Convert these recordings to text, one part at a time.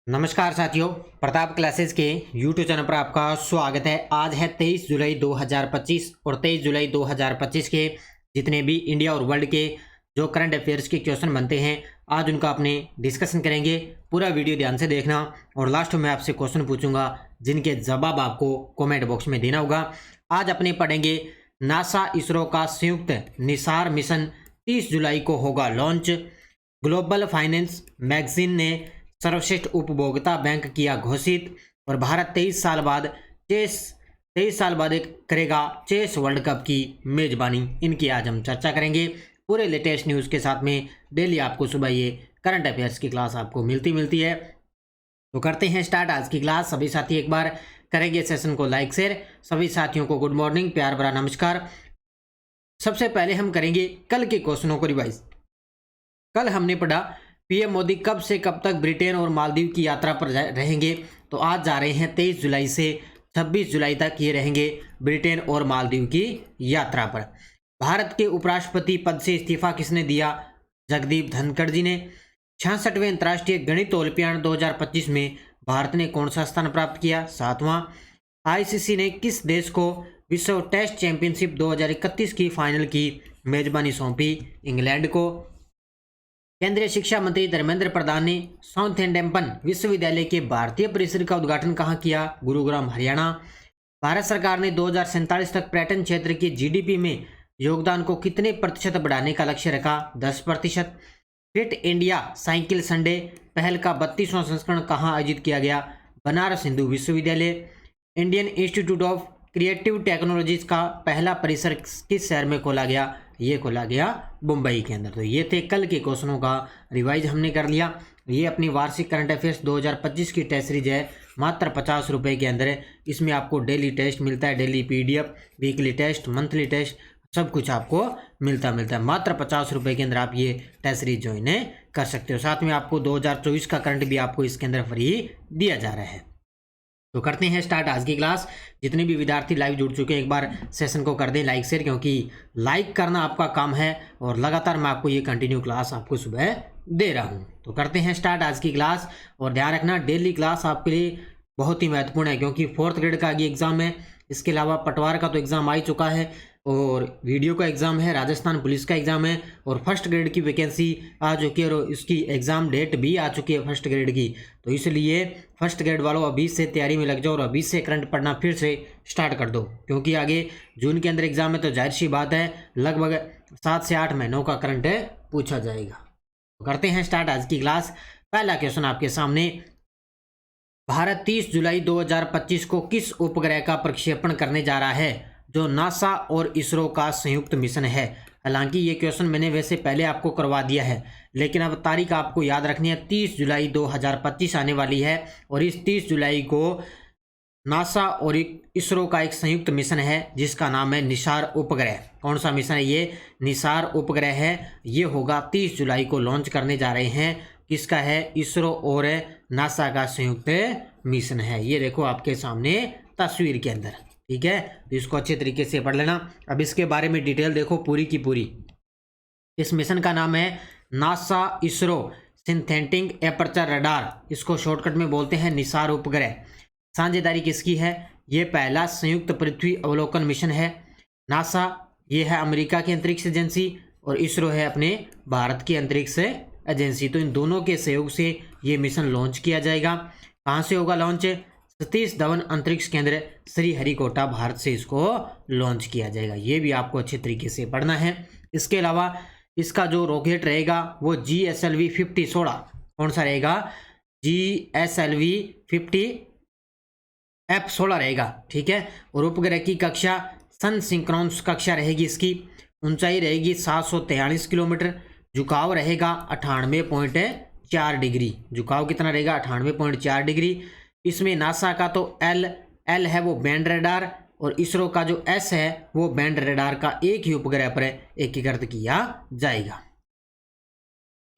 नमस्कार साथियों, प्रताप क्लासेस के यूट्यूब चैनल पर आपका स्वागत है। आज है 23 जुलाई 2025 और 23 जुलाई 2025 के जितने भी इंडिया और वर्ल्ड के जो करंट अफेयर्स के क्वेश्चन बनते हैं आज उनका अपने डिस्कशन करेंगे। पूरा वीडियो ध्यान से देखना और लास्ट में आपसे क्वेश्चन पूछूंगा जिनके जवाब आपको कॉमेंट बॉक्स में देना होगा। आज अपने पढ़ेंगे नासा इसरो का संयुक्त निसार मिशन 30 जुलाई को होगा लॉन्च। ग्लोबल फाइनेंस मैगजीन ने सर्वश्रेष्ठ उपभोक्ता बैंक किया घोषित और भारत 23 साल बाद करेगा चेस वर्ल्ड कप की मेजबानी। इनकी आज हम चर्चा करेंगे पूरे लेटेस्ट न्यूज़ के साथ में। डेली आपको सुबह ये करंट अफेयर्स की क्लास आपको मिलती है। तो करते हैं स्टार्ट आज की क्लास। सभी साथी एक बार करेंगे सेशन को लाइक शेयर। सभी साथियों को गुड मॉर्निंग, प्यार भरा नमस्कार। सबसे पहले हम करेंगे कल के क्वेश्चनों को रिवाइज। कल हमने पढ़ा पीएम मोदी कब से कब तक ब्रिटेन और मालदीव की यात्रा पर रहेंगे। तो आज जा रहे हैं 23 जुलाई से 26 जुलाई तक ये रहेंगे ब्रिटेन और मालदीव की यात्रा पर। भारत के उपराष्ट्रपति पद से इस्तीफा किसने दिया? जगदीप धनखड़ जी ने। 66वें अंतर्राष्ट्रीय गणित ओलंपियाड 2025 में भारत ने कौन सा स्थान प्राप्त किया? 7वां। आईसीसी ने किस देश को विश्व टेस्ट चैंपियनशिप 2031 की फाइनल की मेजबानी सौंपी? इंग्लैंड को। केंद्रीय शिक्षा मंत्री धर्मेंद्र प्रधान ने साउथहैम्पटन विश्वविद्यालय के भारतीय परिसर का उद्घाटन कहाँ किया? गुरुग्राम, हरियाणा। भारत सरकार ने 2047 तक पर्यटन क्षेत्र की जीडीपी में योगदान को कितने प्रतिशत बढ़ाने का लक्ष्य रखा? 10%। फिट इंडिया साइकिल संडे पहल का 32वां संस्करण कहाँ आयोजित किया गया? बनारस हिंदू विश्वविद्यालय। Indian institute of creative technologies का पहला परिसर किस शहर में खोला गया? ये खोला गया मुंबई के अंदर। तो ये थे कल के क्वेश्चनों का रिवाइज हमने कर लिया। ये अपनी वार्षिक करंट अफेयर्स 2025 की टेस्ट सीरीज है, मात्र 50 रुपये के अंदर है। इसमें आपको डेली टेस्ट मिलता है, daily PDF, weekly test, monthly test, सब कुछ आपको मिलता है। मात्र 50 रुपये के अंदर आप ये टेस्ट सीरीज ज्वाइन कर सकते हो। साथ में आपको 2024 का करंट भी आपको इसके अंदर फ्री दिया जा रहा है। तो करते हैं स्टार्ट आज की क्लास। जितने भी विद्यार्थी लाइव जुड़ चुके हैं एक बार सेशन को कर दें लाइक शेयर, क्योंकि लाइक करना आपका काम है और लगातार मैं आपको ये कंटिन्यू क्लास आपको सुबह दे रहा हूँ। तो करते हैं स्टार्ट आज की क्लास। और ध्यान रखना डेली क्लास आपके लिए बहुत ही महत्वपूर्ण है, क्योंकि 4th ग्रेड का आगे एग्जाम है। इसके अलावा पटवार का तो एग्ज़ाम आ ही चुका है और वीडियो का एग्ज़ाम है, राजस्थान पुलिस का एग्ज़ाम है और फर्स्ट ग्रेड की वैकेंसी आ चुकी है और इसकी एग्ज़ाम डेट भी आ चुकी है फर्स्ट ग्रेड की। तो इसलिए फर्स्ट ग्रेड वालों अभी से तैयारी में लग जाओ और अभी से करंट पढ़ना फिर से स्टार्ट कर दो, क्योंकि आगे जून के अंदर एग्ज़ाम है। तो जाहिर सी बात है लगभग 7 से 8 महीनों का करंट पूछा जाएगा। तो करते हैं स्टार्ट आज की क्लास। पहला क्वेश्चन आपके सामने, भारत 30 जुलाई 2025 को किस उपग्रह का प्रक्षेपण करने जा रहा है जो नासा और इसरो का संयुक्त मिशन है? हालांकि ये क्वेश्चन मैंने वैसे पहले आपको करवा दिया है, लेकिन अब तारीख आपको याद रखनी है। 30 जुलाई 2025 आने वाली है और इस 30 जुलाई को नासा और इसरो का एक संयुक्त मिशन है जिसका नाम है निसार उपग्रह। कौन सा मिशन है ये? निसार उपग्रह है। ये होगा 30 जुलाई को लॉन्च करने जा रहे हैं। किसका है? इसरो और नासा का संयुक्त मिशन है। ये देखो आपके सामने तस्वीर के अंदर, ठीक है। तो इसको अच्छे तरीके से पढ़ लेना। अब इसके बारे में डिटेल देखो पूरी की पूरी। इस मिशन का नाम है NASA ISRO synthetic aperture radar, इसको शॉर्टकट में बोलते हैं निसार उपग्रह। साझेदारी किसकी है? ये पहला संयुक्त पृथ्वी अवलोकन मिशन है। नासा ये है अमेरिका की अंतरिक्ष एजेंसी और इसरो है अपने भारत की अंतरिक्ष एजेंसी। तो इन दोनों के सहयोग से ये मिशन लॉन्च किया जाएगा। कहाँ से होगा लॉन्च? सतीश धवन अंतरिक्ष केंद्र श्रीहरिकोटा भारत से इसको लॉन्च किया जाएगा। ये भी आपको अच्छे तरीके से पढ़ना है। इसके अलावा इसका जो रॉकेट रहेगा वो GSLV 5016, कौन सा रहेगा? GSLV 50F16 रहेगा, ठीक है। और उपग्रह की कक्षा सन सिंक्रोनस कक्षा रहेगी। इसकी ऊंचाई रहेगी 743 किलोमीटर। झुकाव रहेगा 98.4 डिग्री। झुकाव कितना रहेगा? 98.4 डिग्री। इसमें नासा का तो एल है वो बैंड रडार और इसरो का जो एस है वो बैंड रडार का एक ही उपग्रह पर एकीकृत किया जाएगा।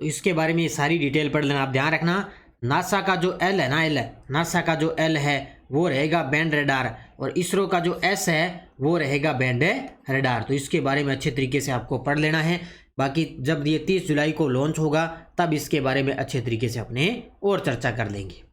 तो इसके बारे में ये सारी डिटेल पढ़ लेना। आप ध्यान रखना नासा का जो एल है ना, नासा का जो एल है वो रहेगा बैंड रडार और इसरो का जो एस है वो रहेगा बैंड रडार। तो इसके बारे में अच्छे तरीके से आपको पढ़ लेना है। बाकी जब ये 30 जुलाई को लॉन्च होगा तब इसके बारे में अच्छे तरीके से अपने और चर्चा कर लेंगे।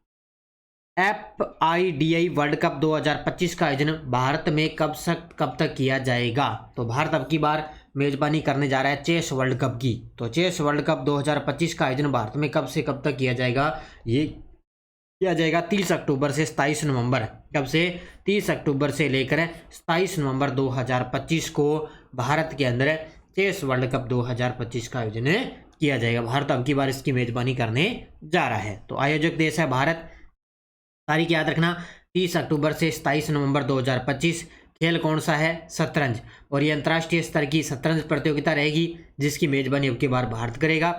FIDI वर्ल्ड कप 2025 का आयोजन भारत में कब तक किया जाएगा? तो भारत अब की बार मेजबानी करने जा रहा है चेस वर्ल्ड कप की। तो चेस वर्ल्ड कप 2025 का आयोजन भारत में कब से कब तक किया जाएगा? ये किया जाएगा 30 अक्टूबर से 27 नवंबर। कब से? 30 अक्टूबर से लेकर 27 नवंबर 2025 को भारत के अंदर चेस वर्ल्ड कप 2025 का आयोजन किया जाएगा। भारत अब की बार इसकी मेजबानी करने जा रहा है। तो आयोजक देश है भारत। तारीख याद रखना 30 अक्टूबर से 27 नवंबर 2025। खेल कौन सा है? शतरंज। और ये अंतर्राष्ट्रीय स्तर की शतरंज प्रतियोगिता रहेगी जिसकी मेजबानी अब की बार भारत करेगा।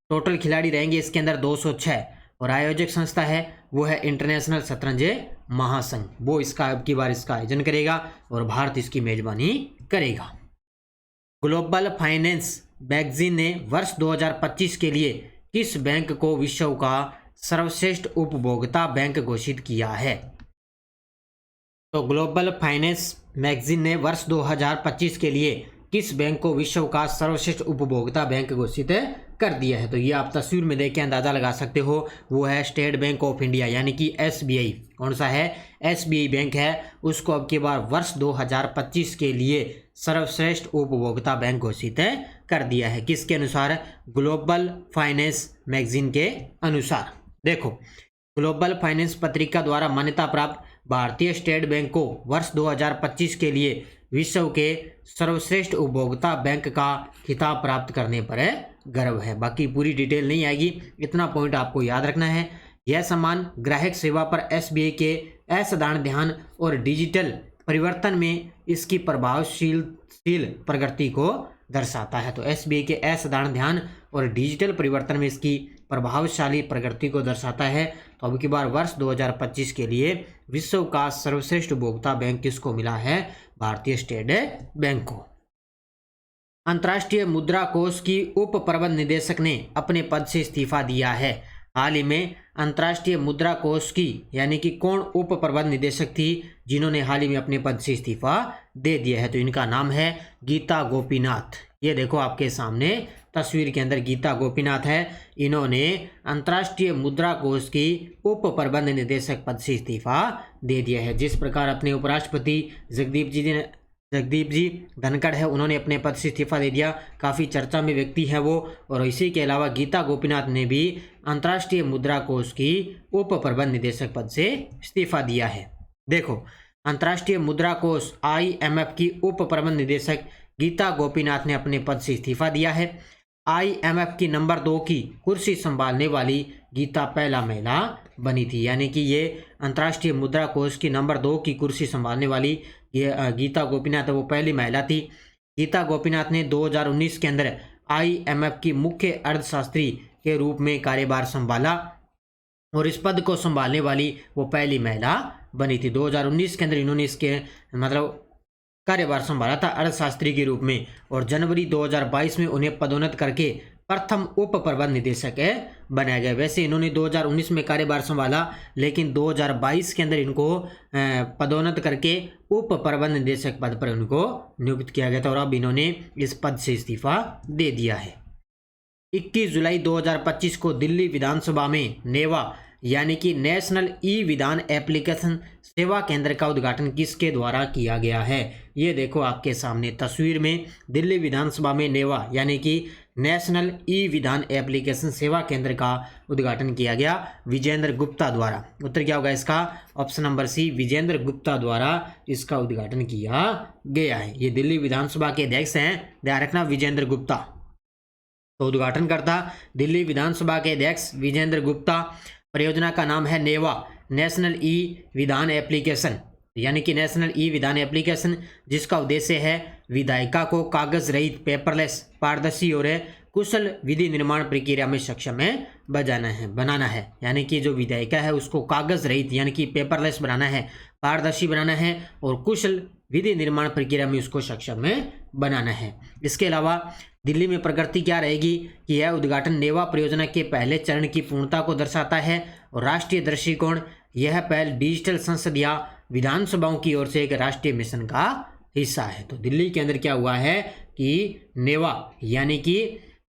टोटल खिलाड़ी रहेंगे इसके अंदर 206 और आयोजक संस्था है वो है इंटरनेशनल शतरंज महासंघ। वो इसका अब की बार इसका आयोजन करेगा और भारत इसकी मेजबानी करेगा। ग्लोबल फाइनेंस मैगजीन ने वर्ष 2025 के लिए किस बैंक को विश्व का सर्वश्रेष्ठ उपभोक्ता बैंक घोषित किया है? तो ग्लोबल फाइनेंस मैगजीन ने वर्ष 2025 के लिए किस बैंक को विश्व का सर्वश्रेष्ठ उपभोक्ता बैंक घोषित कर दिया है? तो ये आप तस्वीर में देख के अंदाजा लगा सकते हो, वो है स्टेट बैंक ऑफ इंडिया यानी कि SBI। कौन सा है? SBI बैंक है। उसको अब की बार वर्ष 2025 के लिए सर्वश्रेष्ठ उपभोक्ता बैंक घोषित कर दिया है। किसके अनुसार? ग्लोबल फाइनेंस मैगजीन के अनुसार। देखो, ग्लोबल फाइनेंस पत्रिका द्वारा मान्यता प्राप्त भारतीय स्टेट बैंक को वर्ष 2025 के लिए विश्व के सर्वश्रेष्ठ उपभोक्ता बैंक का खिताब प्राप्त करने पर गर्व है। बाकी पूरी डिटेल नहीं आएगी, इतना पॉइंट आपको याद रखना है। यह सम्मान ग्राहक सेवा पर SBI के असाधारण ध्यान और डिजिटल परिवर्तन में इसकी प्रभावशील प्रगति को दर्शाता है। तो SBI के असाधारण ध्यान और डिजिटल परिवर्तन में इसकी प्रभावशाली प्रगति को दर्शाता है। तो अब की बार वर्ष 2025 के लिए विश्व का सर्वश्रेष्ठ उपभोक्ता बैंक किसको मिला है? भारतीय स्टेट बैंक को। अंतर्राष्ट्रीय मुद्रा कोष की उप प्रबंध निदेशक ने अपने पद से इस्तीफा दिया है। हाल ही में अंतर्राष्ट्रीय मुद्रा कोष की यानी कि कौन उप प्रबंध निदेशक थी जिन्होंने हाल ही में अपने पद से इस्तीफा दे दिया है? तो इनका नाम है गीता गोपीनाथ। ये देखो आपके सामने तस्वीर के अंदर गीता गोपीनाथ है। इन्होंने अंतर्राष्ट्रीय मुद्रा कोष की उप प्रबंध निदेशक पद से इस्तीफा दे दिया है। जिस प्रकार अपने उपराष्ट्रपति जगदीप जी धनखड़ है, उन्होंने अपने पद से इस्तीफा दे दिया। काफ़ी चर्चा में व्यक्ति है वो। और इसी के अलावा गीता गोपीनाथ ने भी अंतर्राष्ट्रीय मुद्रा कोष की उप प्रबंध निदेशक पद से इस्तीफा दिया है। देखो, अंतर्राष्ट्रीय मुद्रा कोष IMF की उप प्रबंध निदेशक गीता गोपीनाथ ने अपने पद से इस्तीफा दिया है। IMF की नंबर 2 की कुर्सी संभालने वाली गीता पहला महिला बनी थी, यानी कि ये अंतर्राष्ट्रीय मुद्रा कोष की नंबर 2 की कुर्सी संभालने वाली ये गीता गोपीनाथ वो पहली महिला थी। गीता गोपीनाथ ने 2019 के अंदर IMF की मुख्य अर्थशास्त्री के रूप में कार्यभार संभाला और इस पद को संभालने वाली वो पहली महिला बनी थी। 2019 के अंदर इन्होंने इसके मतलब कार्यभार संभाला था अर्थशास्त्री के रूप में और जनवरी 2022 में उन्हें पदोन्नत करके प्रथम उप प्रबंध निदेशक बनाया गया। वैसे इन्होंने 2019 में कार्यभार संभाला लेकिन 2022 के अंदर इनको पदोन्नत करके उप प्रबंध निदेशक पद पर उनको नियुक्त किया गया था और अब इन्होंने इस पद से इस्तीफा दे दिया है। 21 जुलाई 2025 को दिल्ली विधानसभा में नेवा यानी कि नेशनल ई विधान एप्लीकेशन सेवा केंद्र का उद्घाटन किसके द्वारा किया गया है? ये देखो आपके सामने तस्वीर में दिल्ली विधानसभा में नेवा यानी कि नेशनल ई विधान एप्लीकेशन सेवा केंद्र का उद्घाटन किया गया विजेंद्र गुप्ता द्वारा। उत्तर क्या होगा इसका? Option number C, Vijendra Gupta द्वारा इसका उद्घाटन किया गया है। ये दिल्ली विधानसभा के अध्यक्ष हैं, ध्यान रखना, विजेंद्र गुप्ता। तो उद्घाटनकर्ता दिल्ली विधानसभा के अध्यक्ष विजेंद्र गुप्ता। परियोजना का नाम है नेवा नेशनल ई विधान एप्लीकेशन यानी कि नेशनल ई विधान एप्लीकेशन, जिसका उद्देश्य है विधायिका को कागज रहित, पेपरलेस, पारदर्शी और कुशल विधि निर्माण प्रक्रिया में सक्षम बनाना है। यानी कि जो विधायिका है उसको कागज रहित यानी कि पेपरलेस बनाना है, पारदर्शी बनाना है और कुशल विधि निर्माण प्रक्रिया में उसको सक्षम बनाना है। इसके अलावा दिल्ली में प्रगति क्या रहेगी कि यह उद्घाटन नेवा परियोजना के पहले चरण की पूर्णता को दर्शाता है और राष्ट्रीय दृष्टिकोण यह पहल डिजिटल संसद या विधानसभाओं की ओर से एक राष्ट्रीय मिशन का हिस्सा है। तो दिल्ली के अंदर क्या हुआ है कि नेवा यानी कि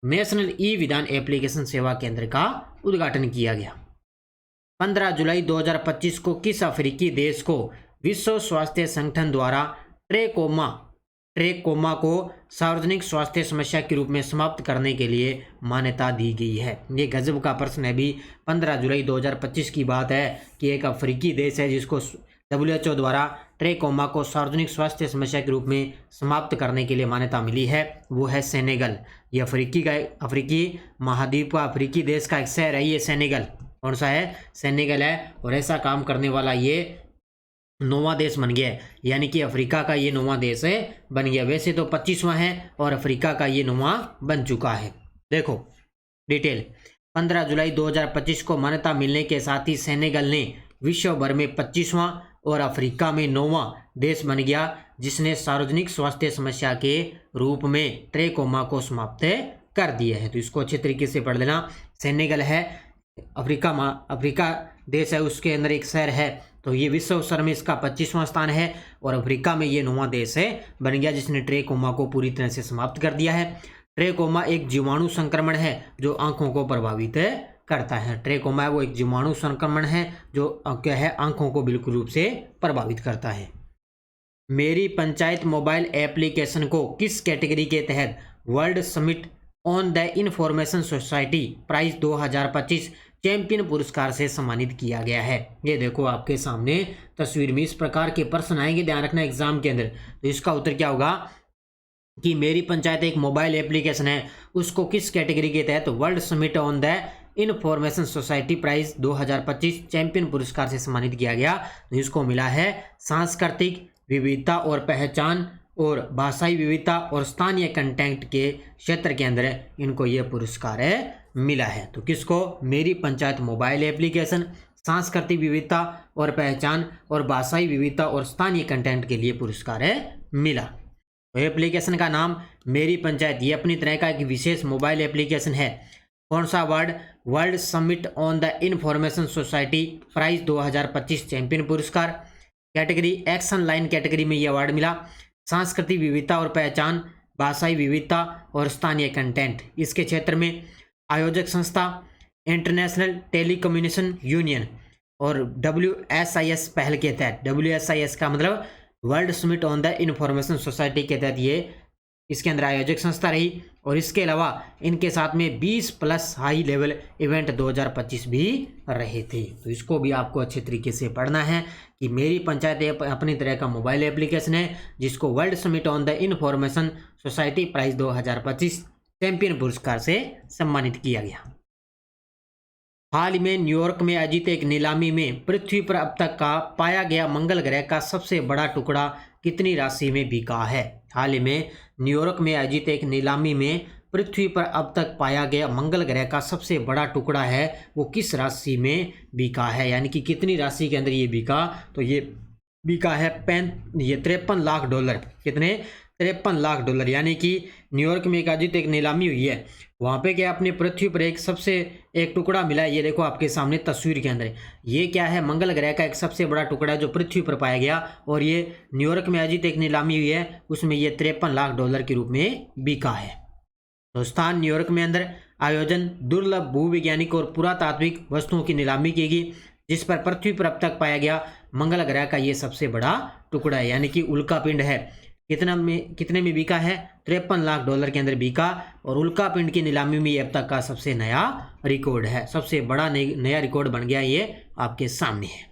नेशनल ई विधान एप्लीकेशन सेवा केंद्र का उद्घाटन किया गया। 15 जुलाई 2025 को किस अफ्रीकी देश को विश्व स्वास्थ्य संगठन द्वारा ट्रेकोमा को सार्वजनिक स्वास्थ्य समस्या के रूप में समाप्त करने के लिए मान्यता दी गई है? ये गजब का प्रश्न है। भी 15 जुलाई 2025 की बात है कि एक अफ्रीकी देश है जिसको WHO द्वारा ट्रेकोमा को सार्वजनिक स्वास्थ्य समस्या के रूप में समाप्त करने के लिए मान्यता मिली है, वो है सेनेगल। ये अफ्रीकी महाद्वीप का अफ्रीकी देश का एक शहर है ये सेनेगल। कौन सा है? सेनेगल है। और ऐसा काम करने वाला ये 9वां देश बन गया है, यानी कि अफ्रीका का ये 9वां देश है बन गया। वैसे तो 25वां है और अफ्रीका का ये 9वां बन चुका है। देखो डिटेल, 15 जुलाई 2025 को मान्यता मिलने के साथ ही सेनेगल ने विश्व भर में 25वां और अफ्रीका में 9वां देश बन गया जिसने सार्वजनिक स्वास्थ्य समस्या के रूप में ट्रेकोमा को समाप्त कर दिया है। तो इसको अच्छे तरीके से पढ़ लेना। सेनेगल है अफ्रीका देश है, उसके अंदर एक शहर है, तो ये विश्व स्तर में इसका 25वां स्थान है और अफ्रीका में ये 9वां देश है बन गया जिसने ट्रेकोमा को पूरी तरह से समाप्त कर दिया है। ट्रेकोमा एक जीवाणु संक्रमण है जो आंखों को प्रभावित करता है। ट्रेकोमा वो एक जीवाणु संक्रमण है जो क्या है, आंखों को बिल्कुल रूप से प्रभावित करता है। मेरी पंचायत मोबाइल एप्लीकेशन को किस कैटेगरी के तहत world summit on the information society prize 2025 champion पुरस्कार से सम्मानित किया गया है? ये देखो आपके सामने तस्वीर में इस प्रकार के प्रश्न आएंगे, ध्यान रखना एग्जाम के अंदर। तो इसका उत्तर क्या होगा कि मेरी पंचायत एक मोबाइल एप्लीकेशन है, उसको किस कैटेगरी के तहत world summit on the information society prize 2025 champion पुरस्कार से सम्मानित किया गया। तो इसको मिला है सांस्कृतिक विविधता और पहचान और भाषाई विविधता और स्थानीय कंटेंट के क्षेत्र के अंदर इनको ये पुरस्कार मिला है। तो किसको? मेरी पंचायत मोबाइल एप्लीकेशन, सांस्कृतिक विविधता और पहचान और भाषाई विविधता और स्थानीय कंटेंट के लिए पुरस्कार मिला। तो एप्लीकेशन का नाम मेरी पंचायत, ये अपनी तरह का एक विशेष मोबाइल एप्लीकेशन है। कौन सा award? World summit on the information society prize 2025 champion पुरस्कार। कैटेगरी एक्शन लाइन कैटेगरी में ये अवार्ड मिला। सांस्कृतिक विविधता और पहचान, भाषाई विविधता और स्थानीय कंटेंट, इसके क्षेत्र में आयोजक संस्था इंटरनेशनल टेलीकम्युनिकेशन यूनियन और WSIS पहल के तहत, WSIS का मतलब world summit on the information society के तहत ये इसके अंदर आयोजक संस्था रही। और इसके अलावा इनके साथ में 20+ हाई लेवल इवेंट 2025 भी रहे थे। तो इसको भी आपको अच्छे तरीके से पढ़ना है कि मेरी पंचायत अपनी तरह का मोबाइल एप्लीकेशन है जिसको world summit on the information society prize 2025 champion पुरस्कार से सम्मानित किया गया। हाल ही में न्यूयॉर्क में आयोजित एक नीलामी में पृथ्वी पर अब तक का पाया गया मंगल ग्रह का सबसे बड़ा टुकड़ा कितनी राशि में बिका है? हाल ही में न्यूयॉर्क में आयोजित एक नीलामी में पृथ्वी पर अब तक पाया गया मंगल ग्रह का सबसे बड़ा टुकड़ा है वो किस राशि में बिका है, यानी कि कितनी राशि के अंदर ये बिका? तो ये बिका है $53 लाख। कितने? $53 लाख। यानी कि न्यूयॉर्क में एक आयोजित एक नीलामी हुई है, वहाँ पे क्या अपने पृथ्वी पर एक टुकड़ा मिला है। ये देखो आपके सामने तस्वीर के अंदर, ये क्या है? मंगल ग्रह का एक सबसे बड़ा टुकड़ा जो पृथ्वी पर पाया गया और ये न्यूयॉर्क में आयोजित एक नीलामी हुई है, उसमें ये $53 लाख के रूप में बिका है। तो स्थान न्यूयॉर्क में अंदर आयोजन दुर्लभ भूवैज्ञानिक और पुरातात्विक वस्तुओं की नीलामी की गई जिस पर पृथ्वी पर अब तक पाया गया मंगल ग्रह का ये सबसे बड़ा टुकड़ा है, यानी कि उल्का पिंड है। कितने में बिका है? $53 लाख के अंदर बिका। और उल्का पिंड की नीलामी में ये अब तक का सबसे नया रिकॉर्ड है, सबसे बड़ा नया रिकॉर्ड बन गया, ये आपके सामने है।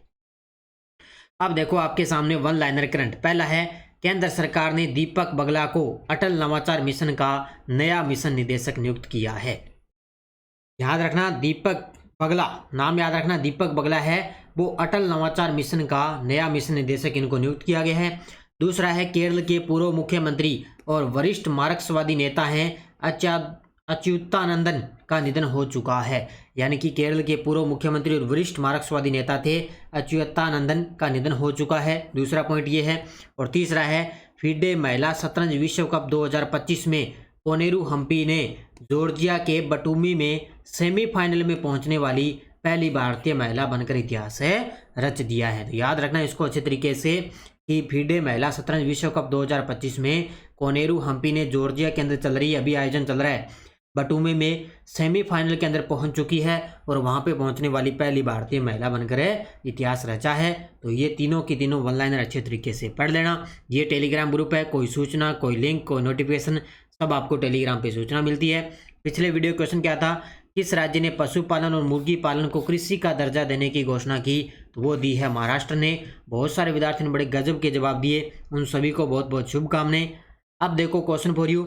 अब देखो आपके सामने वन लाइनर करंट। पहला है केंद्र सरकार ने दीपक बगला को अटल नवाचार मिशन का नया मिशन निदेशक नियुक्त किया है। याद रखना दीपक बगला, नाम याद रखना, दीपक बगला है वो अटल नवाचार मिशन का नया मिशन निदेशक इनको नियुक्त किया गया है। दूसरा है केरल के पूर्व मुख्यमंत्री और वरिष्ठ मार्क्सवादी नेता हैं अच्युतानंदन का निधन हो चुका है, यानी कि केरल के पूर्व मुख्यमंत्री और वरिष्ठ मार्क्सवादी नेता थे अच्युतानंदन का निधन हो चुका है। दूसरा पॉइंट ये है। और तीसरा है फीडे महिला शतरंज विश्व कप 2025 में कोनेरू हम्पी ने जॉर्जिया के बटूमी में सेमीफाइनल में पहुंचने वाली पहली भारतीय महिला बनकर इतिहास रच दिया है। तो याद रखना इसको अच्छे तरीके से कि फीडे महिला शतरंज विश्व कप 2025 में कोनेरू हम्पी ने जॉर्जिया के अंदर चल रही अभी आयोजन चल रहा है बटुमे में सेमीफाइनल के अंदर पहुंच चुकी है और वहां पे पहुंचने वाली पहली भारतीय महिला बनकर इतिहास रचा है। तो ये तीनों की तीनों वन लाइनर अच्छे तरीके से पढ़ लेना। ये टेलीग्राम ग्रुप है, कोई सूचना, कोई लिंक, कोई नोटिफिकेशन सब आपको टेलीग्राम पे सूचना मिलती है। पिछले वीडियो क्वेश्चन क्या था, किस राज्य ने पशुपालन और मुर्गी पालन को कृषि का दर्जा देने की घोषणा की, तो वो दी है महाराष्ट्र ने। बहुत सारे विद्यार्थियों ने बड़े गजब के जवाब दिए, उन सभी को बहुत बहुत शुभकामनाएं। अब देखो क्वेश्चन फॉर यू,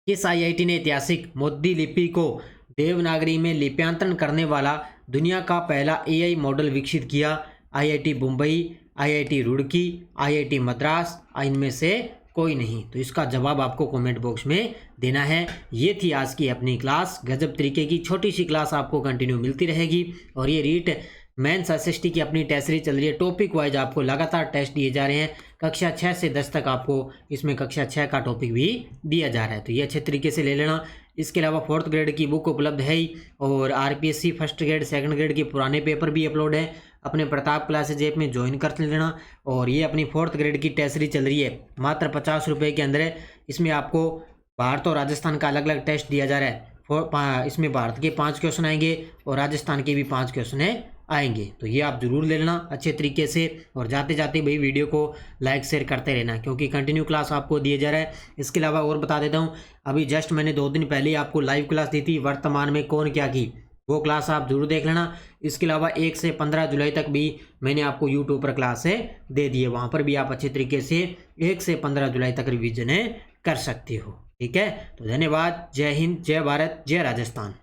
किस आईआईटी ने ऐतिहासिक मोदी लिपि को देवनागरी में लिप्यांतरण करने वाला दुनिया का पहला एआई मॉडल विकसित किया? IIT Mumbai, IIT Roorkee, IIT Madras, इनमें से कोई नहीं। तो इसका जवाब आपको कमेंट बॉक्स में देना है। ये थी आज की अपनी क्लास, गजब तरीके की छोटी सी क्लास आपको कंटिन्यू मिलती रहेगी। और ये रीट मेंस एसएसटी की अपनी टेस्ट सीरीज चल रही है, टॉपिक वाइज आपको लगातार टेस्ट दिए जा रहे हैं। कक्षा 6 से 10 तक आपको इसमें कक्षा 6 का टॉपिक भी दिया जा रहा है, तो ये अच्छे तरीके से ले लेना। इसके अलावा 4th ग्रेड की बुक उपलब्ध है ही, और RPSC 1st grade 2nd grade के पुराने पेपर भी अपलोड है। अपने प्रताप क्लासेज ऐप में ज्वाइन कर लेना। और ये अपनी 4th ग्रेड की टेस्ट सीरीज चल रही है, मात्र 50 रुपये के अंदर है। इसमें आपको भारत और राजस्थान का अलग अलग टेस्ट दिया जा रहा है। इसमें भारत के 5 क्वेश्चन आएंगे और राजस्थान के भी 5 क्वेश्चन आएंगे। तो ये आप जरूर ले लेना अच्छे तरीके से। और जाते जाते भाई वीडियो को लाइक शेयर करते रहना, क्योंकि कंटिन्यू क्लास आपको दिए जा रहा है। इसके अलावा और बता देता हूँ, अभी जस्ट मैंने 2 दिन पहले आपको लाइव क्लास दी थी, वर्तमान में कौन क्या की, वो क्लास आप जरूर देख लेना। इसके अलावा 1 से 15 जुलाई तक भी मैंने आपको यूट्यूब पर क्लास दे दी है, वहाँ पर भी आप अच्छे तरीके से 1 से 15 जुलाई तक रिविजन कर सकते हो। ठीक है, तो धन्यवाद। जय हिंद, जय भारत, जय राजस्थान।